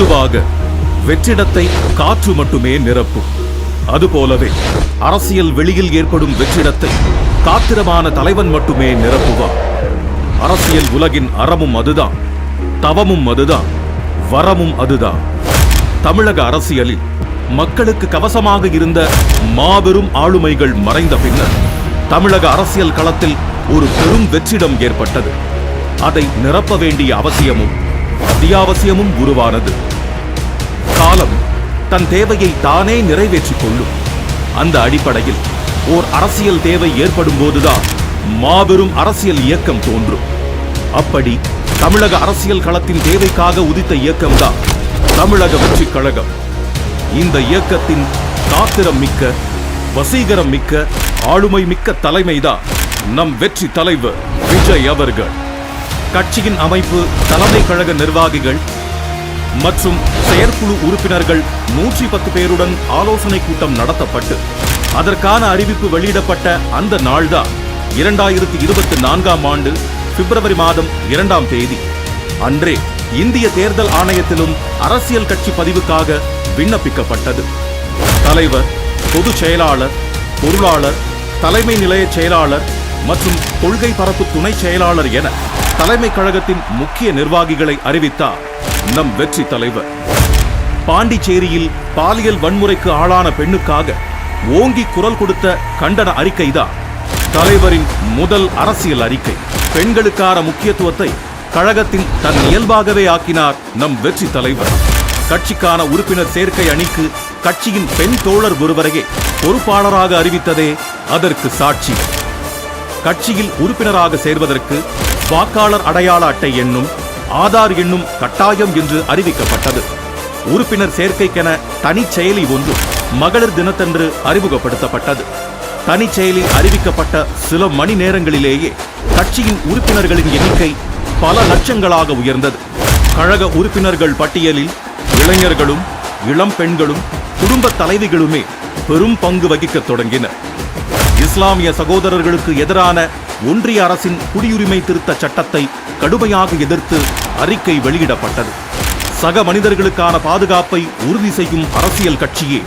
பொதுவாக வெற்றிடத்தை காற்று மட்டுமே நிரப்பும். அதுபோலவே அரசியல் வெளியில் ஏற்படும் வெற்றிடத்தை காத்திரமான தலைவன் மட்டுமே நிரப்புவார். அரசியல் உலகின் அறமும் அதுதான், தவமும் அதுதான், வரமும் அதுதான். தமிழக அரசியலில் மக்களுக்கு கவசமாக இருந்த மாபெரும் ஆளுமைகள் மறைந்த பின்னர் தமிழக அரசியல் களத்தில் ஒரு பெரும் வெற்றிடம் ஏற்பட்டது. அதை நிரப்ப வேண்டிய அவசியமும் அத்தியாவசியமும் உருவானது. காலம் தன் தேவையை தானே நிறைவேற்றிக் கொள்ளும். அந்த அடிப்படையில் ஓர் அரசியல் தேவை ஏற்படும் போதுதான் மாபெரும் அரசியல் இயக்கம் தோன்றும். அப்படி தமிழக அரசியல் களத்தின் தேவைக்காக உதித்த இயக்கம்தான் தமிழக வெற்றிக் கழகம். இந்த இயக்கத்தின் காத்திரம் மிக்க, வசீகரம் மிக்க, ஆளுமை மிக்க தலைமைதான் நம் வெற்றி தலைவர் விஜய் அவர்கள். கட்சியின் அமைப்பு, தலைமை கழக நிர்வாகிகள் மற்றும் செயற்குழு உறுப்பினர்கள் 110 பேருடன் ஆலோசனை கூட்டம் நடத்தப்பட்டு அதற்கான அறிவிப்பு வெளியிடப்பட்ட அந்த நாள்தான் 2024ஆம் ஆண்டு பிப்ரவரி மாதம் 2ஆம் தேதி. அன்றே இந்திய தேர்தல் ஆணையத்திலும் அரசியல் கட்சி பதிவுக்காக விண்ணப்பிக்கப்பட்டது. தலைவர், பொதுச் செயலாளர், பொருளாளர், தலைமை நிலைய செயலாளர் மற்றும் கொள்கை பரப்பு துணை செயலாளர் என தலைமை கழகத்தின் முக்கிய நிர்வாகிகளை அறிவித்தார் நம் வெற்றி தலைவர். பாண்டிச்சேரியில் பாலியல் வன்முறைக்கு ஆளான பெண்ணுக்காக ஓங்கி குரல் கொடுத்த கண்டன அறிக்கைதான் தலைவரின் முதல் அரசியல் அறிக்கை. பெண்களுக்கான முக்கியத்துவத்தை கழகத்தின் தன் இயல்பாகவே ஆக்கினார் நம் வெற்றி தலைவர். கட்சிக்கான உறுப்பினர் சேர்க்கை அணிக்கு கட்சியின் பெண் தோழர் ஒருவரையே பொறுப்பாளராக அறிவித்ததே அதற்கு சாட்சி. கட்சியில் உறுப்பினராக சேர்வதற்கு வாக்காளர் அடையாள அட்டை எண்ணும் ஆதார் எண்ணும் கட்டாயம் என்று அறிவிக்கப்பட்டது. உறுப்பினர் சேர்க்கைக்கென தனி செயலி ஒன்று மகளிர் தினத்தன்று அறிமுகப்படுத்தப்பட்டது. தனி செயலி அறிவிக்கப்பட்ட சில மணி நேரங்களிலேயே கட்சியின் உறுப்பினர்களின் எண்ணிக்கை பல லட்சங்களாக உயர்ந்தது. கழக உறுப்பினர்கள் பட்டியலில் இளைஞர்களும் இளம் பெண்களும் குடும்ப தலைவிகளுமே பெரும் பங்கு வகிக்க தொடங்கினர். இஸ்லாமிய சகோதரர்களுக்கு எதிரான ஒன்றிய அரசின் குடியுரிமை திருத்த சட்டத்தை கடுமையாக எதிர்த்து அறிக்கை வெளியிடப்பட்டது. சக மனிதர்களுக்கான பாதுகாப்பை உறுதி செய்யும் அரசியல் கட்சியே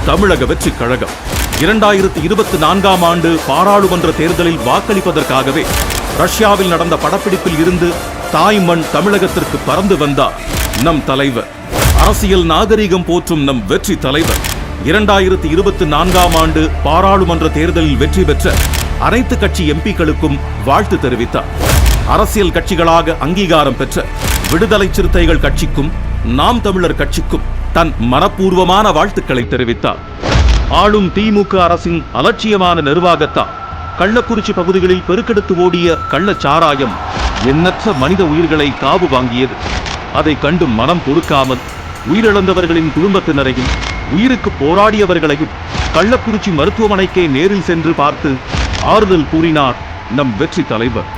தமிழக வெற்றிக் கழகம். 2024ஆம் ஆண்டு பாராளுமன்ற தேர்தலில் வாக்களிப்பதற்காகவே ரஷ்யாவில் நடந்த படப்பிடிப்பில் இருந்து தாய் மண் தமிழகத்திற்கு பறந்து வந்தார் நம் தலைவர். அரசியல் நாகரிகம் போற்றும் நம் வெற்றி தலைவர் 2024ஆம் ஆண்டு பாராளுமன்ற தேர்தலில் வெற்றி பெற்ற அனைத்து கட்சி எம்பிக்களுக்கும் வாழ்த்து தெரிவித்தார். அரசியல் கட்சிகளாக அங்கீகாரம் பெற்ற விடுதலை சிறுத்தைகள் கட்சிக்கும் நாம் தமிழர் கட்சிக்கும் தன் மனப்பூர்வமான வாழ்த்துக்களை தெரிவித்தார். ஆளும் திமுக அரசின் அலட்சியமான நிர்வாகத்தால் கள்ளக்குறிச்சி பகுதிகளில் பெருக்கெடுத்து ஓடிய கள்ளச்சாராயம் எண்ணற்ற மனித உயிர்களை காவு வாங்கியது. அதை கண்டு மனம் பொறுக்காமல் உயிரிழந்தவர்களின் குடும்பத்தினரையும் உயிருக்கு போராடியவர்களையும் கள்ளக்குறிச்சி மருத்துவமனைக்கே நேரில் சென்று பார்த்து ஆறுதல் கூறினார் நம் வெற்றி தலைவர்.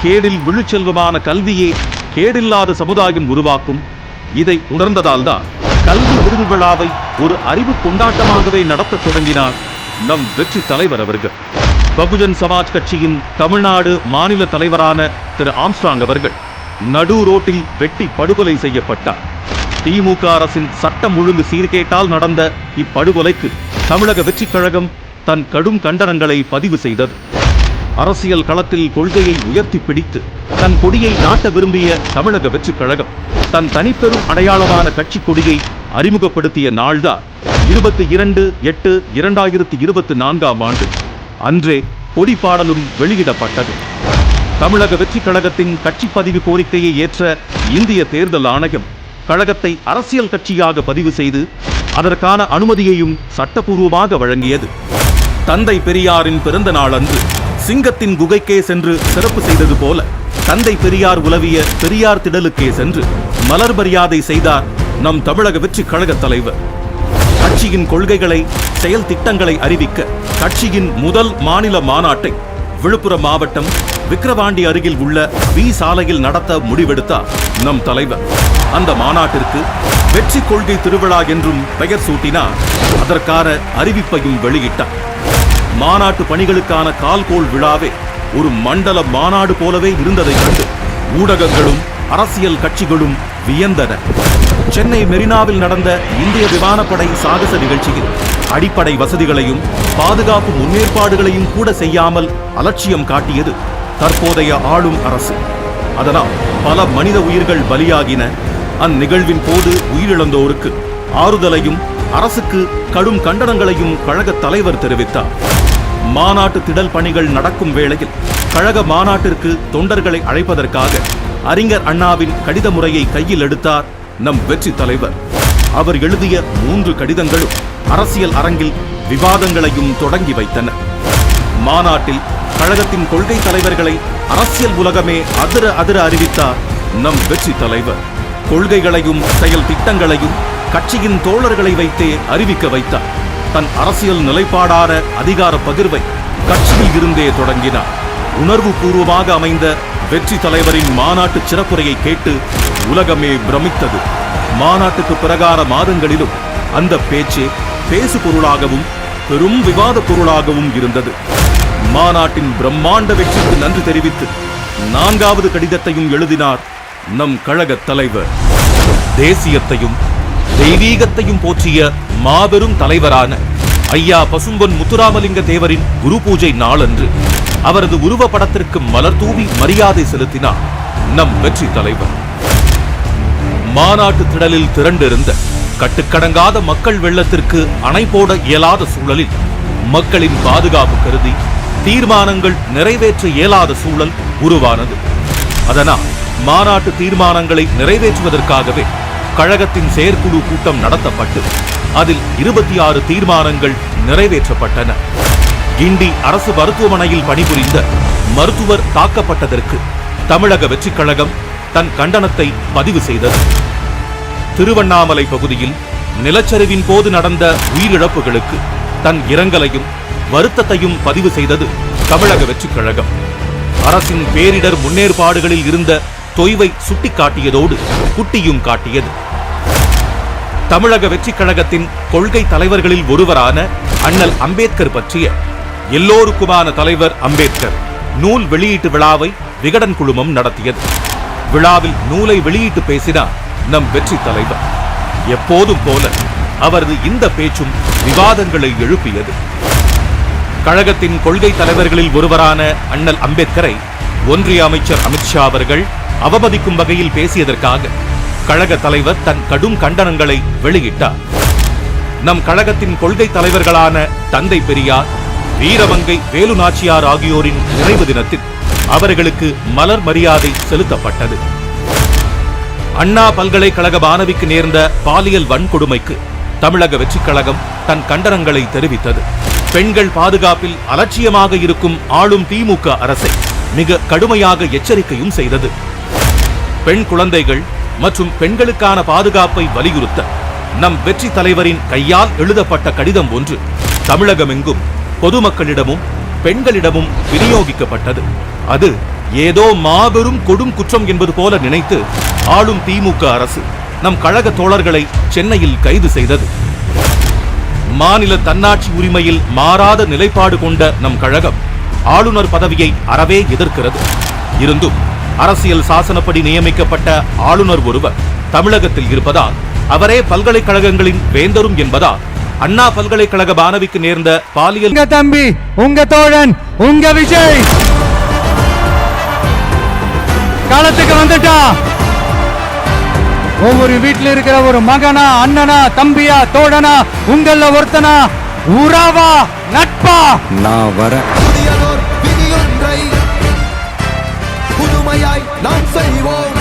கேடில் விழுச்செல்வமான கல்வியே கேடில்லாத சமுதாயம் உருவாக்கும். இதை உணர்ந்ததால்தான் கல்வி விருது விழாவை ஒரு அறிவு கொண்டாட்டமாகவே நடத்த தொடங்கினார் நம் வெற்றி தலைவர் அவர்கள். பகுஜன் சமாஜ் கட்சியின் தமிழ்நாடு மாநில தலைவரான திரு ஆம்ஸ்ட்ராங் அவர்கள் நடு ரோட்டில் வெட்டி படுகொலை செய்யப்பட்டார். திமுக அரசின் சட்டம் ஒழுங்கு சீர்கேட்டால் நடந்த இப்படுகொலைக்கு தமிழக வெற்றிக் கழகம் தன் கடும் கண்டனங்களை பதிவு செய்தது. அரசியல் களத்தில் கொள்கையை உயர்த்தி பிடித்து தன் கொடியை நாட்ட விரும்பிய தமிழக வெற்றிக் கழகம் தன் தனிப்பெரும் அடையாளமான கட்சி கொடியை அறிமுகப்படுத்திய நாள்தான் 22/8/2024ஆம் ஆண்டு. அன்றே கொடி பாடலும் வெளியிடப்பட்டது. தமிழக வெற்றிக் கழகத்தின் கட்சி பதிவு கோரிக்கையை ஏற்ற இந்திய தேர்தல் ஆணையம் கழகத்தை அரசியல் கட்சியாக பதிவு செய்து அதற்கான அனுமதியையும் சட்டபூர்வமாக வழங்கியது. தந்தை பெரியாரின் பிறந்த நாள் அன்று சிங்கத்தின் குகைக்கே சென்று சிறப்பு செய்தது போல தந்தை பெரியார் உலவிய பெரியார் திடலுக்கே சென்று மலர் மரியாதை செய்தார் நம் தமிழக வெற்றிக் கழக தலைவர். கட்சியின் கொள்கைகளை, செயல் திட்டங்களை அறிவிக்க கட்சியின் முதல் மாநில மாநாட்டை விழுப்புரம் மாவட்டம் விக்கிரவாண்டி அருகில் உள்ள வி சாலையில் நடத்த முடிவெடுத்தார் நம் தலைவர். அந்த மாநாட்டிற்கு வெற்றி கொள்கை திருவிழா என்றும் பெயர் சூட்டினார். அதற்கான அறிவிப்பையும் வெளியிட்டார். மாநாட்டு பணிகளுக்கான கால்கோள் விழாவே ஒரு மண்டல மாநாடு போலவே இருந்ததை கண்டு ஊடகங்களும் அரசியல் கட்சிகளும் வியந்தன. சென்னை மெரினாவில் நடந்த இந்திய விமானப்படை சாகச நிகழ்ச்சியில் அடிப்படை வசதிகளையும் பாதுகாப்பு முன்னேற்பாடுகளையும் கூட செய்யாமல் அலட்சியம் காட்டியது தற்போதைய ஆளும் அரசு. அதனால் பல மனித உயிர்கள் பலியாகின. அந்நிகழ்வின் போது உயிரிழந்தோருக்கு ஆறுதலையும் அரசுக்கு கடும் கண்டனங்களையும் கழக தலைவர் தெரிவித்தார். மாநாட்டு திடல் பணிகள் நடக்கும் வேளையில் கழக மாநாட்டிற்கு தொண்டர்களை அழைப்பதற்காக அறிஞர் அண்ணாவின் கடித முறையை கையில் எடுத்தார் நம் வெற்றி தலைவர். அவர் எழுதிய 3 கடிதங்களும் அரசியல் அரங்கில் விவாதங்களையும் தொடங்கி வைத்தன. மாநாட்டில் கழகத்தின் கொள்கை தலைவர்களை அரசியல் உலகமே அதிர அறிவித்தார் நம் வெற்றி தலைவர். கொள்கைகளையும் செயல் திட்டங்களையும் கட்சியின் தோழர்களை வைத்தே அறிவிக்க வைத்தார். தன் அரசியல் நிலைப்பாடான அதிகார பகிர்வை கட்சியில் இருந்தே தொடங்கினார். உணர்வு பூர்வமாக அமைந்த வெற்றி தலைவரின் மாநாட்டு சிறப்புரையை கேட்டு உலகமே பிரமித்தது. மாநாட்டுக்கு பிறகான மாதங்களிலும் அந்த பேச்சே பேசு பொருளாகவும் பெரும் விவாத பொருளாகவும் இருந்தது. மாநாட்டின் பிரம்மாண்ட வெற்றிக்கு நன்றி தெரிவித்து 4வது கடிதத்தையும் எழுதினார் நம் கழக தலைவர். தேசியத்தையும் தெய்வீகத்தையும் போற்றிய மாபெரும் தலைவரான ஐயா பசும்பொன் முத்துராமலிங்க தேவரின் குரு பூஜை நாளன்று அவரது உருவப்படத்திற்கு மலர் தூவி மரியாதை செலுத்தினார் நம் வெற்றி தலைவர். மாநாட்டு திடலில் திரண்டிருந்த கட்டுக்கடங்காத மக்கள் வெள்ளத்திற்கு அணை போட இயலாத சூழலில் மக்களின் பாதுகாப்பு கருதி தீர்மானங்கள் நிறைவேற்ற இயலாத சூழல் உருவானது. அதனால் மாநாட்டு தீர்மானங்களை நிறைவேற்றுவதற்காகவே கழகத்தின் செயற்குழு கூட்டம் நடத்தப்பட்டு அதில் 26 தீர்மானங்கள் நிறைவேற்றப்பட்டன. கிண்டி அரசு மருத்துவமனையில் பணிபுரிந்த மருத்துவர் தாக்கப்பட்டதற்கு தமிழக வெற்றிக் கழகம் தன் கண்டனத்தை பதிவு செய்தது. திருவண்ணாமலை பகுதியில் நிலச்சரிவின் போது நடந்த உயிரிழப்புகளுக்கு தன் இரங்கலையும் வருத்தத்தையும் பதிவு செய்தது தமிழக வெற்றிக் கழகம். அரசின் பேரிடர் முன்னேற்பாடுகளில் இருந்த தொய்வை சுட்டிக்காட்டியதோடு குட்டியும் காட்டியது. தமிழக வெற்றிக் கழகத்தின் கொள்கை தலைவர்களில் ஒருவரான அண்ணல் அம்பேத்கர் பற்றிய எல்லோருக்குமான தலைவர் அம்பேத்கர் நூல் வெளியீட்டு விழாவை விகடன் குழுமம் நடத்தியது. விழாவில் நூலை வெளியிட்டு பேசினார் நம் வெற்றி தலைவர். எப்போதும் போல அவரது இந்த பேச்சும் விவாதங்களை எழுப்பியது. கழகத்தின் கொள்கை தலைவர்களில் ஒருவரான அண்ணல் அம்பேத்கரை ஒன்றிய அமைச்சர் அமித்ஷா அவர்கள் அவமதிக்கும் வகையில் பேசியதற்காக கழக தலைவர் தன் கடும் கண்டனங்களை வெளியிட்டார். நம் கழகத்தின் கொள்கை தலைவர்களான தந்தை பெரியார், வீரமங்கை வேலு நாச்சியார் ஆகியோரின் நினைவு தினத்தில் அவர்களுக்கு மலர் மரியாதை செலுத்தப்பட்டது. அண்ணா பல்கலைக்கழக மாணவிக்கு நேர்ந்த பாலியல் வன்கொடுமைக்கு தமிழக வெற்றிக் கழகம் தன் கண்டனங்களை தெரிவித்தது. பெண்கள் பாதுகாப்பில் அலட்சியமாக இருக்கும் ஆளும் திமுக அரசை மிக கடுமையாக எச்சரிக்கையும் செய்தது. பெண் குழந்தைகள் மற்றும் பெண்களுக்கான பாதுகாப்பை வலியுறுத்த நம் வெற்றி தலைவரின் கையால் எழுதப்பட்ட கடிதம் ஒன்று தமிழகமெங்கும் பொதுமக்களிடமும் பெண்களிடமும் விநியோகிக்கப்பட்டது. அது ஏதோ மாபெரும் கொடும் குற்றம் என்பது போல நினைத்து ஆளும் திமுக அரசு நம் கழக தோழர்களை சென்னையில் கைது செய்தது. மாநில தன்னாட்சி உரிமையில் மாறாத நிலைப்பாடு கொண்ட நம் கழகம் ஆளுநர் பதவியை அறவே எதிர்க்கிறது. இருந்தும் அரசியல் சாசனப்படி நியமிக்கப்பட்ட ஆளுநர் ஒருவர் தமிழகத்தில் இருப்பதால் அவரே பல்கலைக்கழகங்களின் வேந்தரும் என்பதால் அண்ணா பல்கலைக்கழக மாணவிக்கு நேர்ந்த பாலியல் தம்பி உங்க தோழன் உங்க விஜய் காலத்துக்கு வந்துட்டா. ஒவ்வொரு வீட்டில் இருக்கிற ஒரு மகனா, அண்ணனா, தம்பியா, தோழனா, உங்கள ஒருத்தனா, உறவா, நட்பா நான் வர புதுமையாய் நாம் செய்வோம்.